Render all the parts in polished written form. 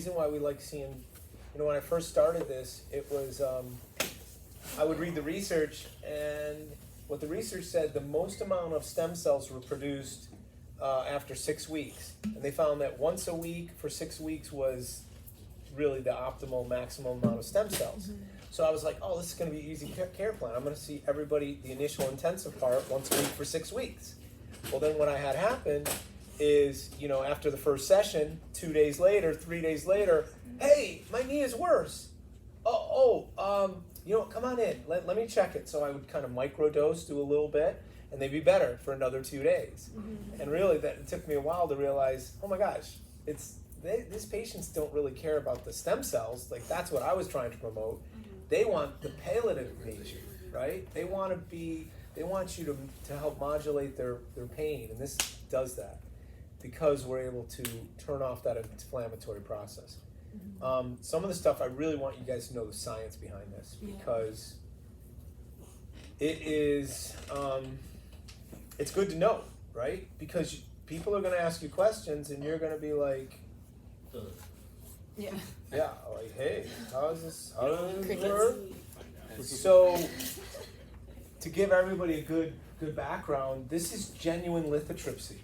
reason why we like seeing, when I first started this, it was, I would read the research, and what the research said, the most amount of stem cells were produced after 6 weeks. And they found that once a week for 6 weeks was really the optimal maximum amount of stem cells. Mm-hmm. So I was like, oh, this is going to be an easy care plan. I'm going to see everybody, the initial intensive part, once a week for 6 weeks. Well, then what I had happen is, after the first session, 2 days later, 3 days later, hey, my knee is worse. Come on in, let me check it. So I would kind of microdose, do a little bit, and they'd be better for another 2 days. Mm-hmm. And really, it took me a while to realize, oh my gosh, these patients don't really care about the stem cells. Like, that's what I was trying to promote. Mm-hmm. They want the palliative nature, right? They want you to help modulate their pain, and this does that because we're able to turn off that inflammatory process. Mm-hmm. Some of the stuff I really want you guys to know the science behind this, because it is, it's good to know, right? Because people are going to ask you questions, and you're going to be like, like, hey, how does this work? So, to give everybody a good background, this is genuine lithotripsy.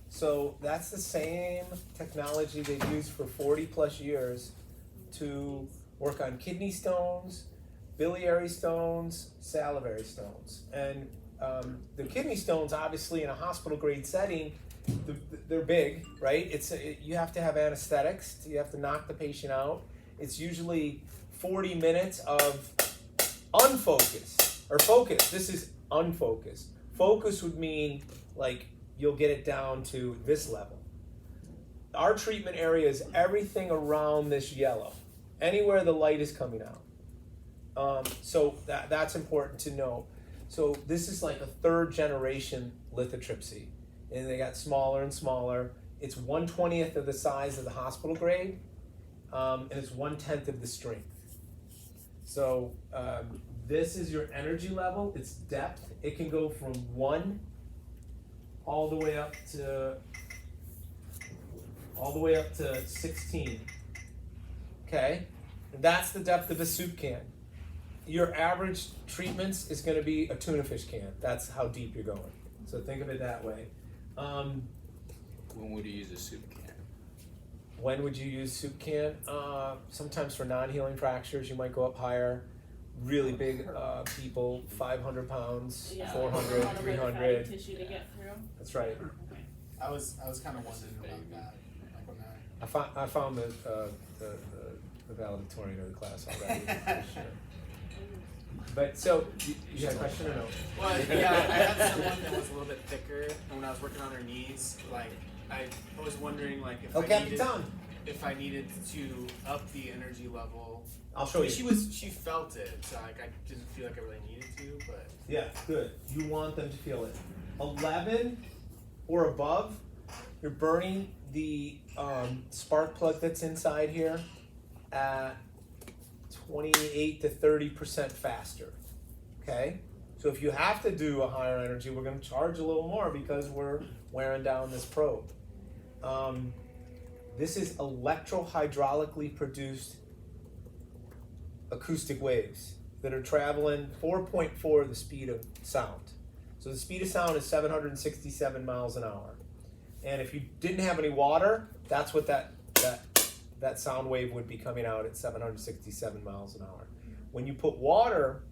So that's the same technology they've used for 40 plus years to work on kidney stones, biliary stones, salivary stones. And the kidney stones, obviously in a hospital grade setting, they're big, right? You have to have anesthetics, you have to knock the patient out. It's usually 40 minutes of unfocus, or focus. This is unfocused. Focus would mean like you'll get it down to this level. Our treatment area is everything around this yellow, anywhere the light is coming out. So that's important to know. So this is like a 3rd generation lithotripsy, and they got smaller and smaller. It's 1/20th of the size of the hospital grade, and it's 1/10 of the strength. So this is your energy level. It's depth. It can go from 1 all the way up to 16. Okay, and that's the depth of a soup can. Your average treatments is going to be a tuna fish can. That's how deep you're going. So think of it that way. When would you use a soup can? When would you use soup can? Sometimes for non-healing fractures, you might go up higher. Really big people, 500 pounds, 400, 300. Tissue to get through. That's right. Okay. I was kind of wondering about that. Like when I found the valedictorian of the class already. But so, you had a question or no? Well, yeah, I had someone that was a little bit thicker, and when I was working on her knees, like I was wondering like if I needed to up the energy level. I'll show you. She felt it, so like I didn't feel like I really needed to, but yeah, good. You want them to feel it. 11 or above, you're burning the spark plug that's inside here at 28 to 30% faster. Okay? So if you have to do a higher energy, we're going to charge a little more because we're wearing down this probe. This is electrohydraulically produced acoustic waves that are traveling 4.4 the speed of sound. So the speed of sound is 767 miles an hour. And if you didn't have any water, that's what that sound wave would be coming out at 767 miles an hour. When you put water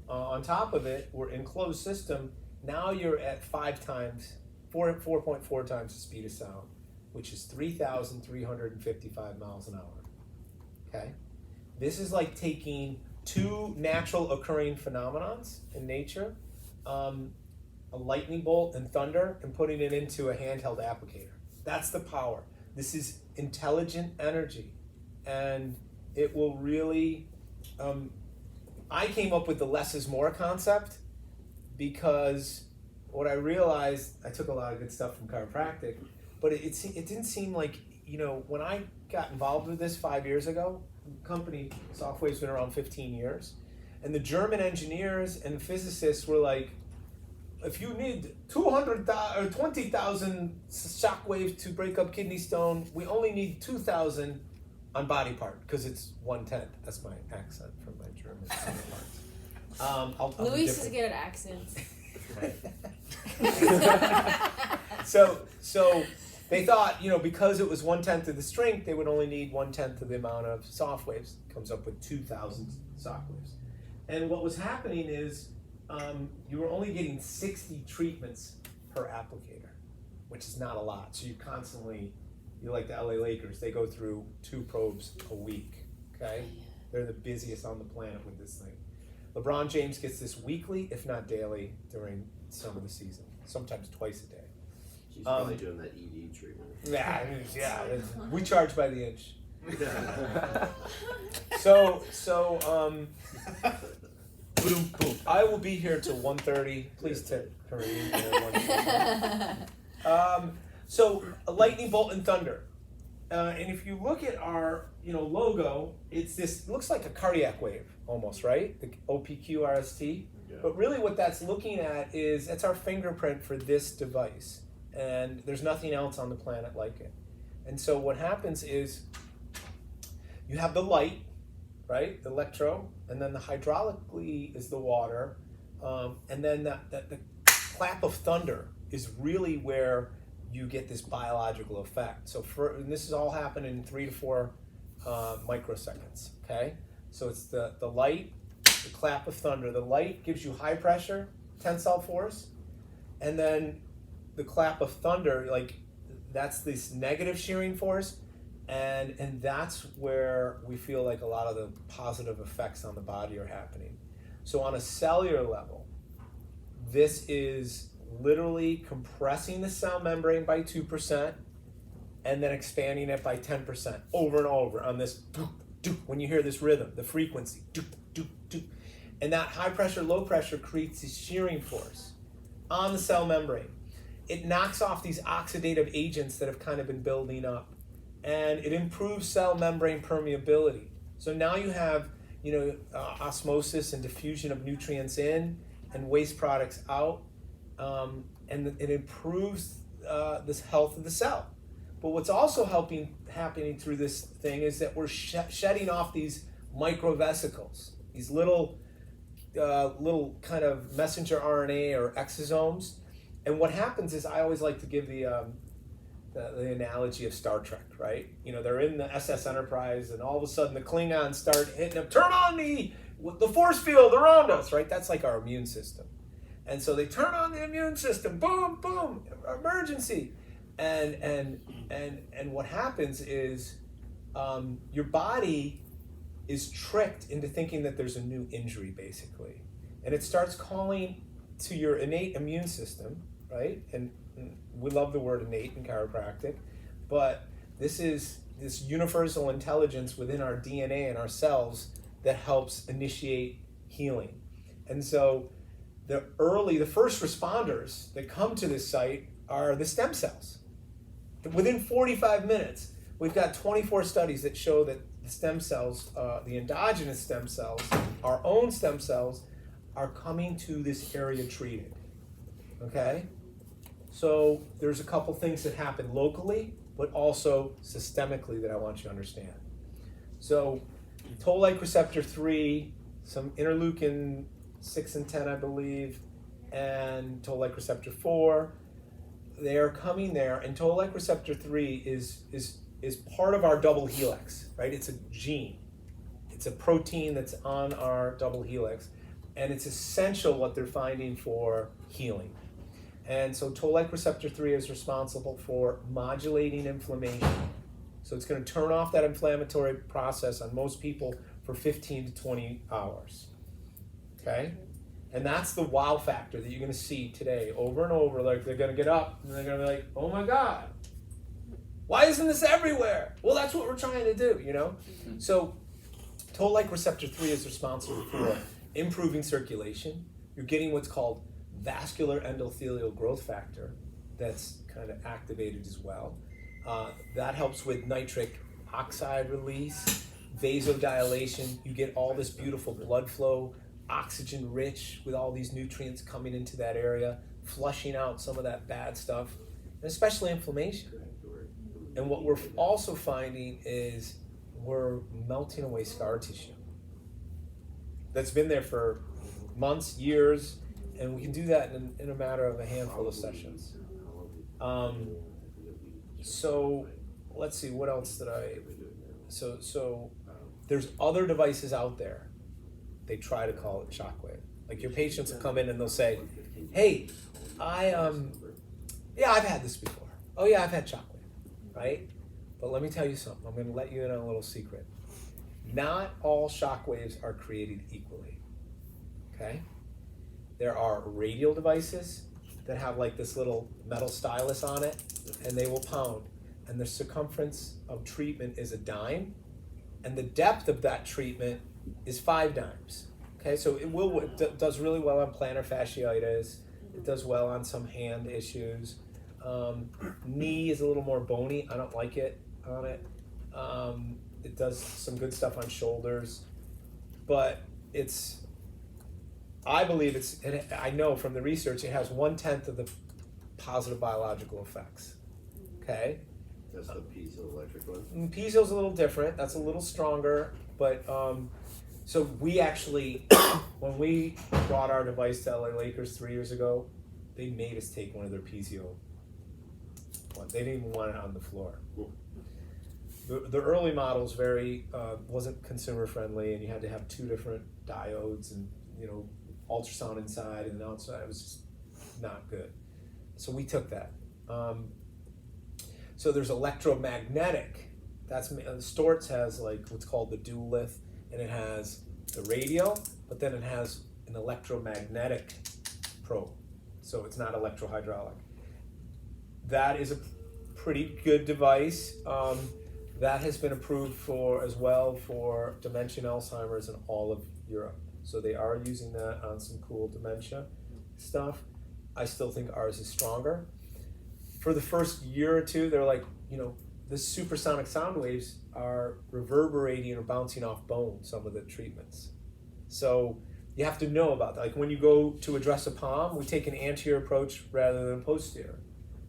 on top of it, we're in closed system, now you're at 4.4 times the speed of sound, which is 3,355 miles an hour. Okay? This is like taking 2 natural occurring phenomenons in nature, a lightning bolt and thunder, and putting it into a handheld applicator. That's the power. This is intelligent energy, and it will really, I came up with the less is more concept because what I realized, I took a lot of good stuff from chiropractic, but it didn't seem like, when I got involved with this 5 years ago, the company Softwave's been around 15 years, and the German engineers and physicists were like, if you need 20,000 shock waves to break up kidney stone, we only need 2,000 on body part, because it's 1/10. That's my accent from my German counterparts. I'll be Luis is different. good at accents. So they thought, because it was 1/10 of the strength, they would only need 1/10 of the amount of soft waves. Comes up with 2,000 soft waves. And what was happening is you were only getting 60 treatments per applicator, which is not a lot. So you're like the LA Lakers, they go through 2 probes a week, okay? They're the busiest on the planet with this thing. LeBron James gets this weekly, if not daily, during some of the season, sometimes twice a day. She's probably doing that ED treatment. Yeah, we charge by the inch. So, I will be here till 1:30. Please tip Kareem. So, a lightning bolt and thunder. And if you look at our, logo, it looks like a cardiac wave almost, right? The OPQRST. Yeah. But really what that's looking at is, that's our fingerprint for this device. And there's nothing else on the planet like it. And so what happens is, you have the light, right? The electro, and then the hydraulically is the water. And then the clap of thunder is really where you get this biological effect. So and this is all happening in 3 to 4 microseconds, okay? So it's the light, the clap of thunder. The light gives you high pressure, tensile force, and then the clap of thunder, that's this negative shearing force, and that's where we feel like a lot of the positive effects on the body are happening. So on a cellular level, this is literally compressing the cell membrane by 2% and then expanding it by 10% over and over on this, when you hear this rhythm, the frequency, and that high pressure, low pressure creates this shearing force on the cell membrane. It knocks off these oxidative agents that have kind of been building up, and it improves cell membrane permeability. So now you have, osmosis and diffusion of nutrients in and waste products out, and it improves this health of the cell. But what's also happening through this thing is that we're shedding off these microvesicles, these little kind of messenger RNA or exosomes. And what happens is, I always like to give the analogy of Star Trek, right? They're in the SS Enterprise, and all of a sudden the Klingons start hitting them, turn on the force field around us, right? That's like our immune system. And so they turn on the immune system, boom, boom, emergency. And what happens is your body is tricked into thinking that there's a new injury, basically. And it starts calling to your innate immune system, right? And we love the word innate in chiropractic, but this is this universal intelligence within our DNA and our cells that helps initiate healing. And so the first responders that come to this site are the stem cells. Within 45 minutes, we've got 24 studies that show that the stem cells, the endogenous stem cells, our own stem cells, are coming to this area treated, okay? So there's a couple things that happen locally, but also systemically that I want you to understand. So toll-like receptor 3, some interleukin 6 and 10, I believe, and toll-like receptor 4, they are coming there, and toll-like receptor 3 is part of our double helix, right? It's a gene. It's a protein that's on our double helix, and it's essential what they're finding for healing. And so toll-like receptor 3 is responsible for modulating inflammation. So it's going to turn off that inflammatory process on most people for 15 to 20 hours. Okay? And that's the wow factor that you're going to see today over and over. Like, they're going to get up and they're going to be like, oh my God, why isn't this everywhere? Well, that's what we're trying to do, So toll-like receptor 3 is responsible for improving circulation. You're getting what's called vascular endothelial growth factor that's kind of activated as well. That helps with nitric oxide release, vasodilation. You get all this beautiful blood flow, oxygen rich with all these nutrients coming into that area, flushing out some of that bad stuff, and especially inflammation. And what we're also finding is we're melting away scar tissue that's been there for months, years, and we can do that in a matter of a handful of sessions. So let's see, what else did I, so there's other devices out there. They try to call it shockwave. Like your patients will come in and they'll say, hey, yeah, I've had this before. Oh yeah, I've had shockwave, right? But let me tell you something. I'm going to let you in on a little secret. Not all shockwaves are created equally, okay? There are radial devices that have like this little metal stylus on it, and they will pound. And the circumference of treatment is a dime, and the depth of that treatment is 5 dimes. Okay, so it does really well on plantar fasciitis. It does well on some hand issues. Knee is a little more bony. I don't like it on it. It does some good stuff on shoulders, but I believe I know from the research it has 1/10 of the positive biological effects. Okay. That's the piezoelectric one. Piezo's a little different. That's a little stronger, but so we actually, when we brought our device to LA Lakers 3 years ago, they made us take one of their piezo ones. They didn't even want it on the floor. The early models wasn't consumer friendly, and you had to have 2 different diodes and ultrasound inside and outside. It was just not good. So we took that. So there's electromagnetic. Storz has like what's called the duolith, and it has the radial, but then it has an electromagnetic probe. So it's not electrohydraulic. That is a pretty good device. That has been approved for dementia and Alzheimer's in all of Europe. So they are using that on some cool dementia stuff. I still think ours is stronger. For the first year or two, they're like, the supersonic sound waves are reverberating or bouncing off bone, some of the treatments. So you have to know about that. Like when you go to address a palm, we take an anterior approach rather than a posterior.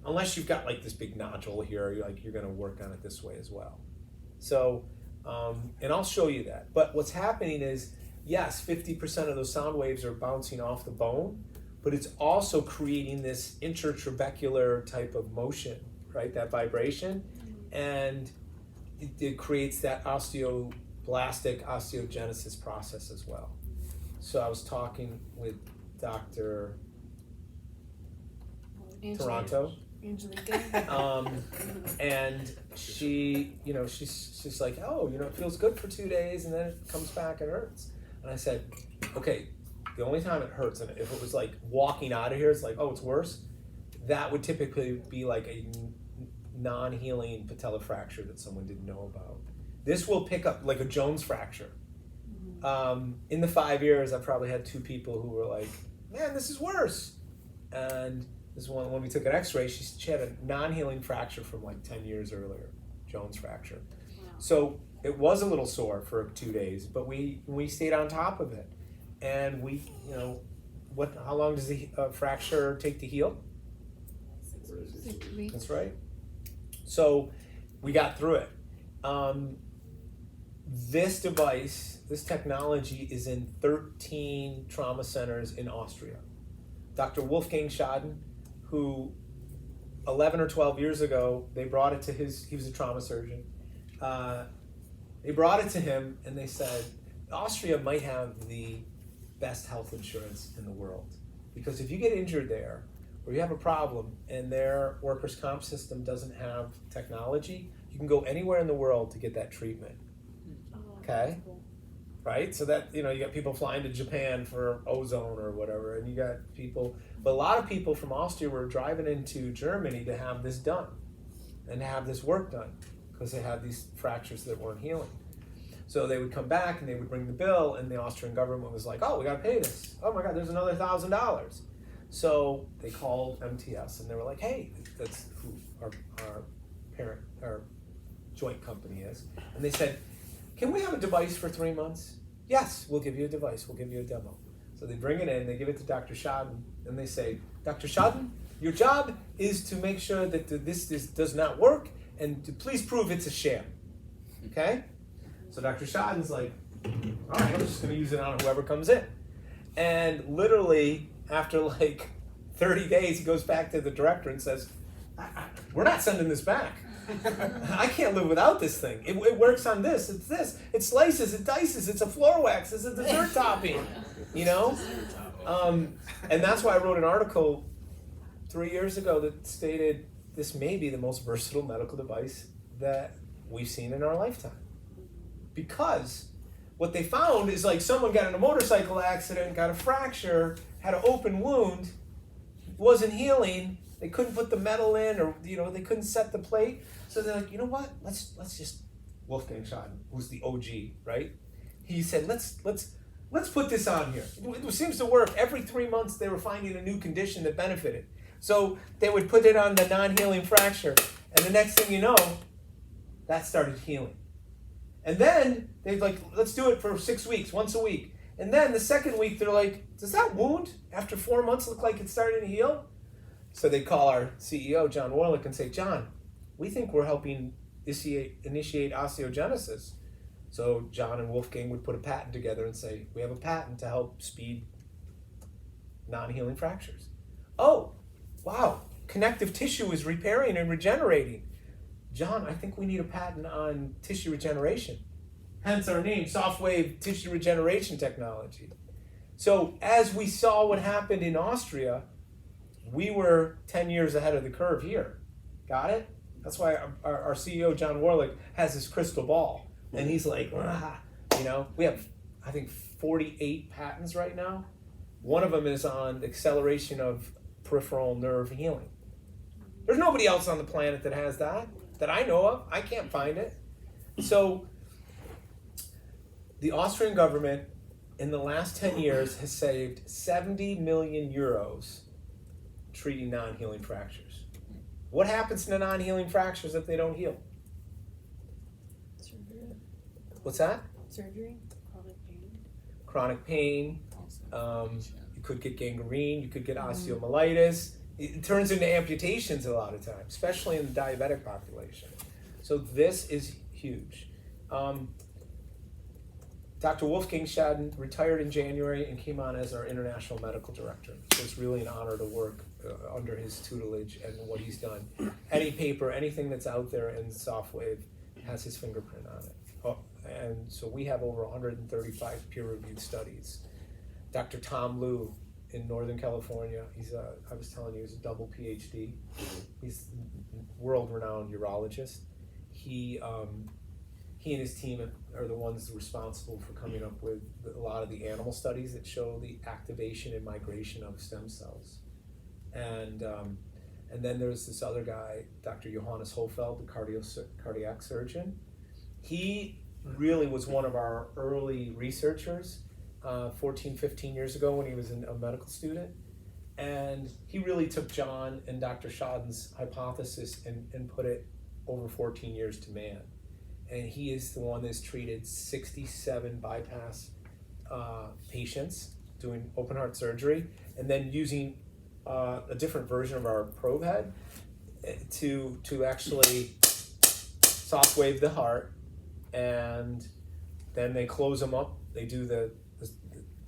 Unless you've got like this big nodule here, you're going to work on it this way as well. So, and I'll show you that. But what's happening is, yes, 50% of those sound waves are bouncing off the bone, but it's also creating this intertrabecular type of motion, right? That vibration, and it creates that osteoblastic osteogenesis process as well. So I was talking with Dr. Toronto, and she's like, oh, it feels good for 2 days, and then it comes back and hurts. And I said, okay, the only time it hurts, and if it was like walking out of here, it's like, oh, it's worse. That would typically be like a non-healing patella fracture that someone didn't know about. This will pick up like a Jones fracture. In the 5 years, I've probably had 2 people who were like, man, this is worse. And this one, when we took an x-ray, she had a non-healing fracture from like 10 years earlier, Jones fracture. Wow. So it was a little sore for 2 days, but we stayed on top of it. And how long does the fracture take to heal? 6 weeks. That's right. So we got through it. This device, this technology is in 13 trauma centers in Austria. Dr. Wolfgang Schaden, who 11 or 12 years ago, they brought it to he was a trauma surgeon. They brought it to him and they said, Austria might have the best health insurance in the world. Because if you get injured there, or you have a problem, and their workers' comp system doesn't have technology, you can go anywhere in the world to get that treatment. Okay? Cool. Right? So that, you got people flying to Japan for ozone or whatever, and you got people, but a lot of people from Austria were driving into Germany to have this done, and to have this work done, because they had these fractures that weren't healing. So they would come back and they would bring the bill, and the Austrian government was like, oh, we gotta pay this. Oh my God, there's another $1,000. So they called MTS and they were like, hey, that's who our parent, our joint company is. And they said, can we have a device for 3 months? Yes, we'll give you a device, we'll give you a demo. So they bring it in, they give it to Dr. Schaden, and they say, Dr. Schaden, your job is to make sure that this does not work, and to please prove it's a sham. Okay? So Dr. Shodden's like, all right, I'm just going to use it on whoever comes in. And literally, after like 30 days, he goes back to the director and says, we're not sending this back. I can't live without this thing. It works on this, it's this. It slices, it dices, it's a floor wax, it's a dessert topping, you know? And that's why I wrote an article 3 years ago that stated this may be the most versatile medical device that we've seen in our lifetime. Because what they found is like someone got in a motorcycle accident, got a fracture, had an open wound, wasn't healing, they couldn't put the metal in, or they couldn't set the plate. So they're like, you know what? Let's just Wolfgang Schaden, who's the OG, right? He said, let's put this on here. It seems to work. Every 3 months they were finding a new condition that benefited. So they would put it on the non-healing fracture, and the next thing you know, that started healing. And then they'd like, let's do it for 6 weeks, once a week. And then the second week they're like, does that wound after 4 months look like it's starting to heal? So they call our CEO, John Warlick, and say, John, we think we're helping initiate osteogenesis. So John and Wolfgang would put a patent together and say, we have a patent to help speed non-healing fractures. Oh, wow, connective tissue is repairing and regenerating. John, I think we need a patent on tissue regeneration. Hence our name, Softwave Tissue Regeneration technology. So as we saw what happened in Austria, we were 10 years ahead of the curve here. Got it? That's why our CEO, John Warlick, has this crystal ball. And he's like, we have, I think, 48 patents right now. One of them is on acceleration of peripheral nerve healing. There's nobody else on the planet that has that I know of. I can't find it. So the Austrian government in the last 10 years has saved 70 million euros treating non-healing fractures. What happens to non-healing fractures if they don't heal? Surgery. What's that? Surgery. Chronic pain. Chronic pain. You could get gangrene. You could get osteomyelitis. It turns into amputations a lot of times, especially in the diabetic population. So this is huge. Dr. Wolfgang Schaden retired in January and came on as our international medical director. So it's really an honor to work under his tutelage and what he's done. Any paper, anything that's out there in Softwave has his fingerprint on it. And so we have over 135 peer-reviewed studies. Dr. Tom Liu in Northern California, I was telling you, he's a double PhD. He's a world-renowned urologist. He and his team are the ones responsible for coming up with a lot of the animal studies that show the activation and migration of stem cells. And then there's this other guy, Dr. Johannes Hofeld, the cardiac surgeon. He really was one of our early researchers 14, 15 years ago when he was a medical student. And he really took John and Dr. Schaden's hypothesis and put it over 14 years to man. And he is the one that's treated 67 bypass patients doing open heart surgery, and then using a different version of our probe head to actually soft wave the heart, and then they close them up. They do the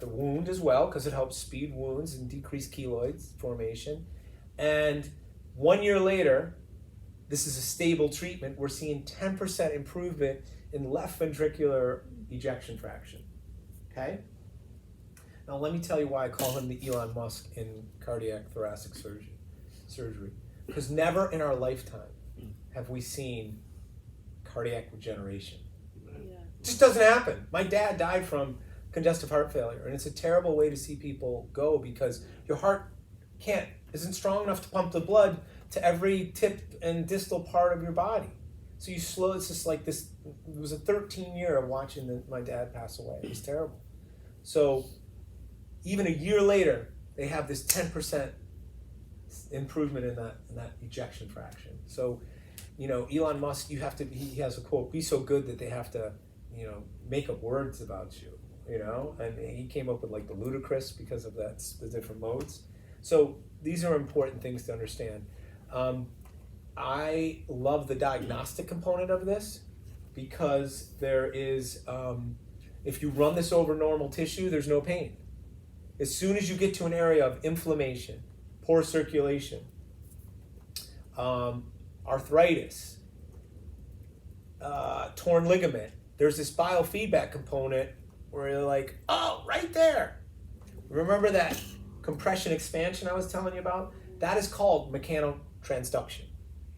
wound as well because it helps speed wounds and decrease keloids formation. And 1 year later, this is a stable treatment. We're seeing 10% improvement in left ventricular ejection fraction. Okay? Now let me tell you why I call him the Elon Musk in cardiac thoracic surgery. Because never in our lifetime have we seen cardiac regeneration. Yeah. It just doesn't happen. My dad died from congestive heart failure, and it's a terrible way to see people go because your heart isn't strong enough to pump the blood to every tip and distal part of your body. So it's just like this. It was a 13-year of watching my dad pass away. It was terrible. So even a year later, they have this 10% improvement in that ejection fraction. So, Elon Musk, he has a quote, be so good that they have to, make up words about you, and he came up with like the ludicrous because of the different modes. So these are important things to understand. I love the diagnostic component of this because there is, if you run this over normal tissue, there's no pain. As soon as you get to an area of inflammation, poor circulation, arthritis, torn ligament, there's this biofeedback component where you're like, oh, right there. Remember that compression expansion I was telling you about? That is called mechanotransduction.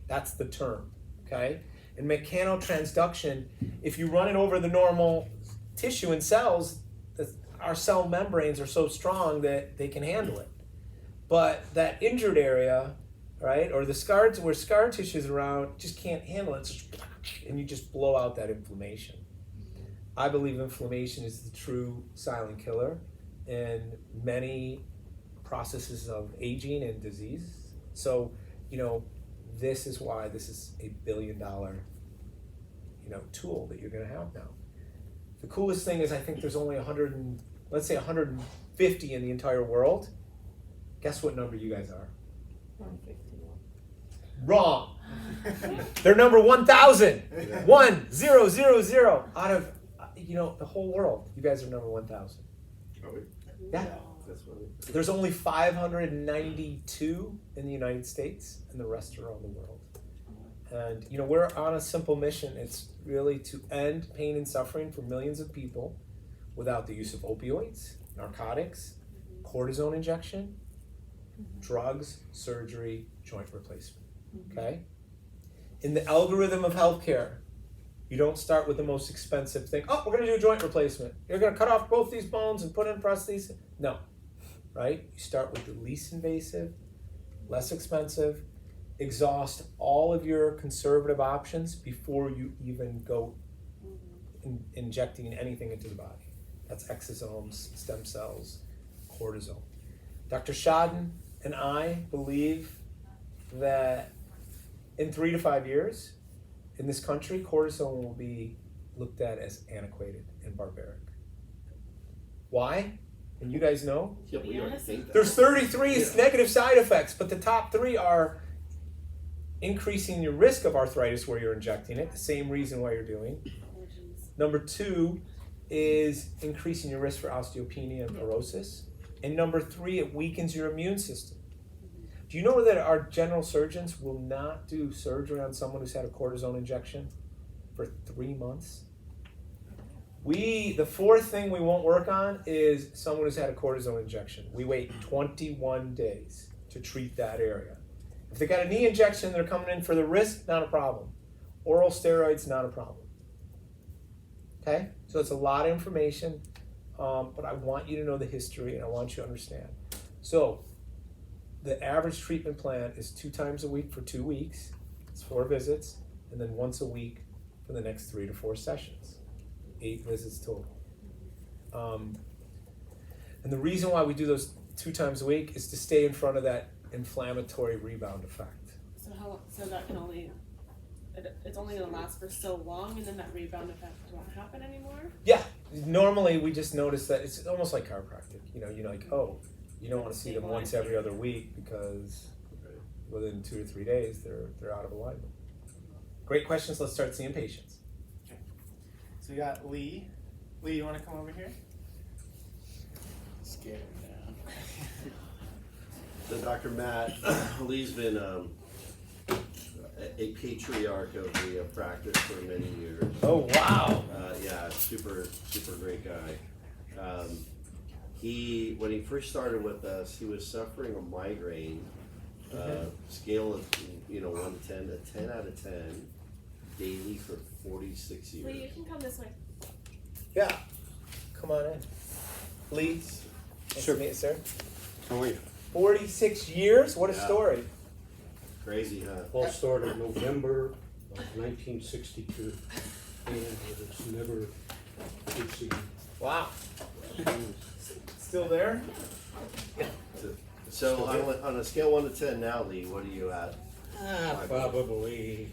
That's the term, okay? And mechanotransduction, if you run it over the normal tissue and cells, our cell membranes are so strong that they can handle it. But that injured area, right, or the scars where scar tissue is around, just can't handle it, and you just blow out that inflammation. I believe inflammation is the true silent killer in many processes of aging and disease. So, this is why this is a $1 billion, tool that you're going to have now. The coolest thing is I think there's only 150 in the entire world. Guess what number you guys are? 151. Wrong. They're number 1,000. 1,000 out of the whole world. You guys are number 1,000. Are we? Yeah. That's funny. There's only 592 in the United States, and the rest are around the world. And we're on a simple mission. It's really to end pain and suffering for millions of people without the use of opioids, narcotics, cortisone injection, drugs, surgery, joint replacement. Okay? In the algorithm of healthcare, you don't start with the most expensive thing. Oh, we're going to do a joint replacement. You're going to cut off both these bones and put in prostheses. No, right? You start with the least invasive, less expensive, exhaust all of your conservative options before you even go injecting anything into the body. That's exosomes, stem cells, cortisone. Dr. Shadden and I believe that in 3 to 5 years, in this country, cortisone will be looked at as antiquated and barbaric. Why? And you guys know? Yeah, we already think that. There's 33 negative side effects, but the top 3 are increasing your risk of arthritis where you're injecting it, the same reason why you're doing. Number 2 is increasing your risk for osteopenia and porosis. And number 3, it weakens your immune system. Do you know that our general surgeons will not do surgery on someone who's had a cortisone injection for 3 months? The 4th thing we won't work on is someone who's had a cortisone injection. We wait 21 days to treat that area. If they got a knee injection, they're coming in for the wrist, not a problem. Oral steroids, not a problem. Okay? So it's a lot of information, but I want you to know the history and I want you to understand. So the average treatment plan is 2 times a week for 2 weeks. It's 4 visits, and then once a week for the next 3 to 4 sessions. 8 visits total. And the reason why we do those 2 times a week is to stay in front of that inflammatory rebound effect. So that can it's only going to last for so long, and then that rebound effect won't happen anymore? Yeah, normally we just notice that it's almost like chiropractic. You're like, oh, you don't want to see them once every other week because within 2 to 3 days they're out of alignment. Great questions. Let's start seeing patients. Okay. So we got Lee. Lee, you want to come over here? Scared now. So Dr. Matt, Lee's been a patriarch of the practice for many years. Oh, wow. Yeah, super great guy. When he first started with us, he was suffering a migraine, scale of 1 to 10, a 10 out of 10, daily for 46 years. Lee, you can come this way. Yeah, come on in. Lee, nice to meet you, sir. How are you? 46 years? What a Yeah. story. Crazy, huh? All started November of 1962, and it was never exceeded. Wow. Still there? So on a scale 1 to 10 now, Lee, what are you at? Probably.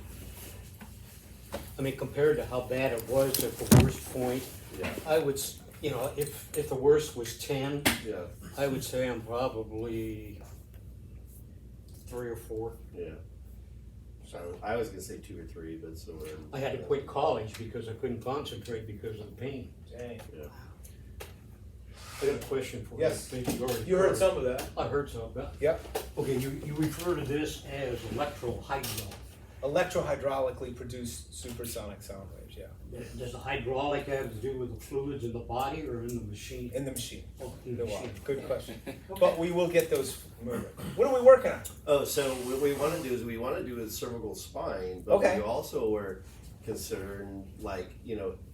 Compared to how bad it was at the worst point, Yeah. I would, if the worst was 10, Yeah. I would say I'm probably 3 or 4. Yeah. So I was gonna say 2 or 3, but so we're. I had to quit college because I couldn't concentrate because of the pain. Dang. Yeah. I got a question for you. Yes. Maybe you already You heard some of that. I heard some of that. Yep. Okay, you refer to this as electrohydro. Electrohydraulically produced supersonic sound waves, yeah. Does the hydraulic have to do with the fluids in the body or in the machine? In the machine. Oh, in the No, machine. good question. But we will get those moving. What are we working on? Oh, so what we wanna do is we wanna do a cervical spine, but Okay. we also were concerned, like,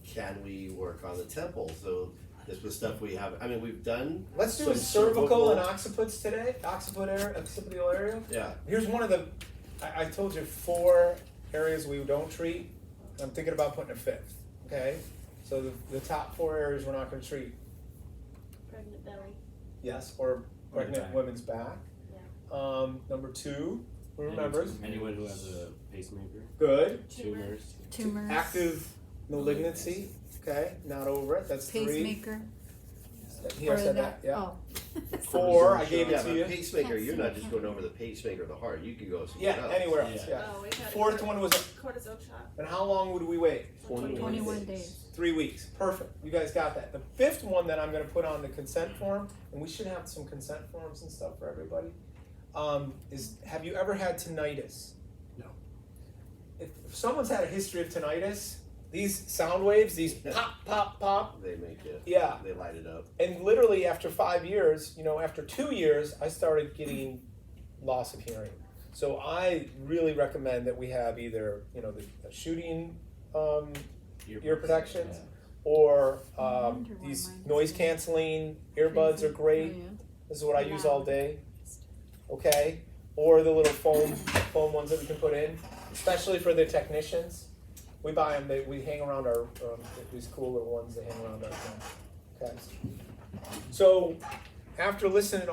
can we work on the temple? So this was stuff we have, I mean, we've done. Let's do some a cervical and occiputs today, occipital area. Yeah, Here's one of the, I told you 4 areas we don't treat. I'm thinking about putting a 5th, okay? So the top 4 areas we're not gonna treat. Pregnant belly. Yes, or pregnant back. women's back. Yeah. Number 2, who remembers? Anyone who has a pacemaker, Good. tumors. Active malignancy, okay, not over it, that's 3. Pacemaker. He I said that, yeah. Oh. 4, I gave yeah, it to but you. pacemaker, you're not just Can't going over the pacemaker of the heart, you could go somewhere Yeah, else. anywhere else, yeah. Oh, we had 4th one was, cortisone shot. and how long would we wait? 21 days. 3 weeks, perfect, you guys got that. The 5th one that I'm gonna put on the consent form, and we should have some consent forms and stuff for everybody, is, have you ever had tinnitus? No. If someone's had a history of tinnitus, these sound waves, these pop, pop, pop, They make it, yeah. they light it up. And literally after 5 years, after 2 years, I started getting loss of hearing. So I really recommend that we have either, the shooting ear protections, or wonder why these mine noise doesn't. canceling earbuds are great. Oh, yeah. This is what I use all day. Okay, or the little foam ones that we can put in, especially for the technicians. We buy them. We hang around our these cool little ones that hang around our. Okay. So after listening.